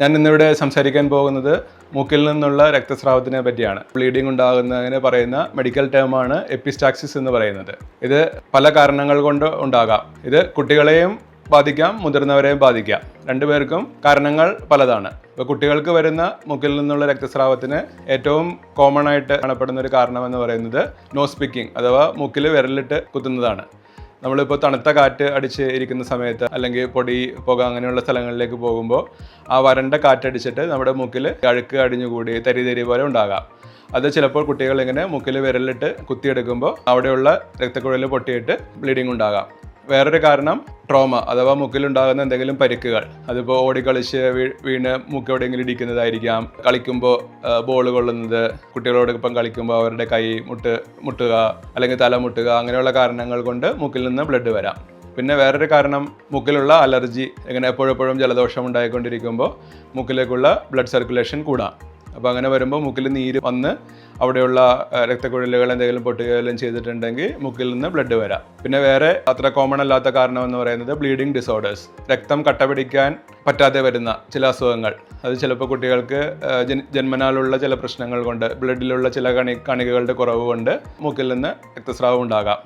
ഞാൻ ഇന്നിവിടെ സംസാരിക്കാൻ പോകുന്നത് മൂക്കിൽ നിന്നുള്ള രക്തസ്രാവത്തിനെ പറ്റിയാണ്. ബ്ലീഡിംഗ് ഉണ്ടാകുന്നതിന് പറയുന്ന മെഡിക്കൽ ടേമാണ് എപ്പിസ്റ്റാക്സിസ് എന്ന് പറയുന്നത്. ഇത് പല കാരണങ്ങൾ കൊണ്ട് ഉണ്ടാകാം. ഇത് കുട്ടികളെയും ബാധിക്കാം, മുതിർന്നവരെയും ബാധിക്കാം. രണ്ടുപേർക്കും കാരണങ്ങൾ പലതാണ്. ഇപ്പോൾ കുട്ടികൾക്ക് വരുന്ന മൂക്കിൽ നിന്നുള്ള രക്തസ്രാവത്തിന് ഏറ്റവും കോമൺ ആയിട്ട് കാണപ്പെടുന്ന ഒരു കാരണം എന്ന് പറയുന്നത് നോസ് പിക്കിംഗ് അഥവാ മൂക്കിൽ വിരലിട്ട് കുത്തുന്നതാണ്. നമ്മളിപ്പോൾ തണുത്ത കാറ്റ് അടിച്ച് ഇരിക്കുന്ന സമയത്ത് അല്ലെങ്കിൽ പൊടി പുക അങ്ങനെയുള്ള സ്ഥലങ്ങളിലേക്ക് പോകുമ്പോൾ ആ വരണ്ട കാറ്റടിച്ചിട്ട് നമ്മുടെ മൂക്കിൽ അഴുക്ക് അടിഞ്ഞുകൂടി തരി പോലെ ഉണ്ടാകാം. അത് ചിലപ്പോൾ കുട്ടികൾ ഇങ്ങനെ മൂക്കിൽ വിരലിട്ട് കുത്തിയെടുക്കുമ്പോൾ അവിടെയുള്ള രക്തക്കുഴൽ പൊട്ടിയിട്ട് ബ്ലീഡിംഗ് ഉണ്ടാകാം. വേറൊരു കാരണം ട്രോമ അഥവാ മൂക്കിലുണ്ടാകുന്ന എന്തെങ്കിലും പരിക്കുകൾ. അതിപ്പോൾ ഓടിക്കളിച്ച് വീണ് മൂക്ക് എവിടെയെങ്കിലും ഇടിക്കുന്നതായിരിക്കാം, കളിക്കുമ്പോൾ ബോൾ കൊള്ളുന്നത്, കുട്ടികളോടൊപ്പം കളിക്കുമ്പോൾ അവരുടെ കൈ മുട്ടുക അല്ലെങ്കിൽ തല മുട്ടുക, അങ്ങനെയുള്ള കാരണങ്ങൾ കൊണ്ട് മൂക്കിൽ നിന്ന് ബ്ലഡ് വരാം. പിന്നെ വേറൊരു കാരണം മൂക്കിലുള്ള അലർജി. ഇങ്ങനെ എപ്പോഴെപ്പോഴും ജലദോഷം ഉണ്ടായിക്കൊണ്ടിരിക്കുമ്പോൾ മൂക്കിലേക്കുള്ള ബ്ലഡ് സർക്കുലേഷൻ കൂടാം. അപ്പോൾ അങ്ങനെ വരുമ്പോൾ മൂക്കിൽ നീര് വന്ന് അവിടെയുള്ള രക്തക്കുഴലുകൾ എന്തെങ്കിലും പൊട്ടുകയും ചെയ്തിട്ടുണ്ടെങ്കിൽ മൂക്കിൽ നിന്ന് ബ്ലഡ് വരാം. പിന്നെ വേറെ അത്ര കോമൺ അല്ലാത്ത കാരണം എന്ന് പറയുന്നത് ബ്ലീഡിംഗ് ഡിസോർഡേഴ്സ്. രക്തം കട്ട പിടിക്കാൻ പറ്റാതെ വരുന്ന ചില അസുഖങ്ങൾ. അത് ചിലപ്പോൾ കുട്ടികൾക്ക് ജന്മനാലുള്ള ചില പ്രശ്നങ്ങൾ കൊണ്ട്, ബ്ലഡിലുള്ള ചില കണികകളുടെ കുറവ് കൊണ്ട് മൂക്കിൽ നിന്ന് രക്തസ്രാവം ഉണ്ടാകാം.